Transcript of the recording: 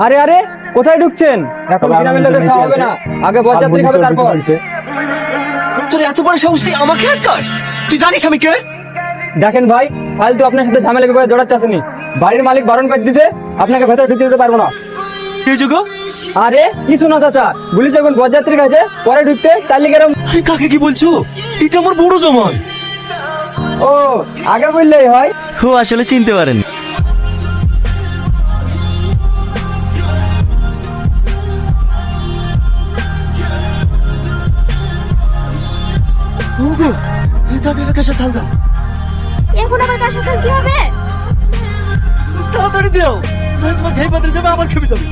আরে আরে কোথায় ঢুকছেন? এখন গ্রামের লোকের খাওয়া হবে না, আগে বরযাত্রী খাবে তারপর। তোর এত বড় সাহস তুই আমাকে আটকাস? তুই জানিস আমি কে? দেখেন ভাই, ফালতু আপনার সাথে ঝামেলা করে জড়াতে আসেনি। বাড়ির মালিক বারণ করে দিতে, আপনাকে ভেতরে ঢুকতে দিতে পারবো না। কে যুগ? আরে কিছু না চাচা, বলিস এখন বরযাত্রী কাছে পরে ঢুকতে, তার লিগে এরম। আরে কাকে কি বলছো? এটা আমার বড় জামাই। ও আগে বললেই হয়। ও আসলে চিনতে পারেন। তাদের কাছে থাল দাও, এখন আবার কার সাথে কি হবে? তাড়াতাড়ি দাও, তোমার ঘাই পাত্রে যাবে, আবার খেপে যাবে।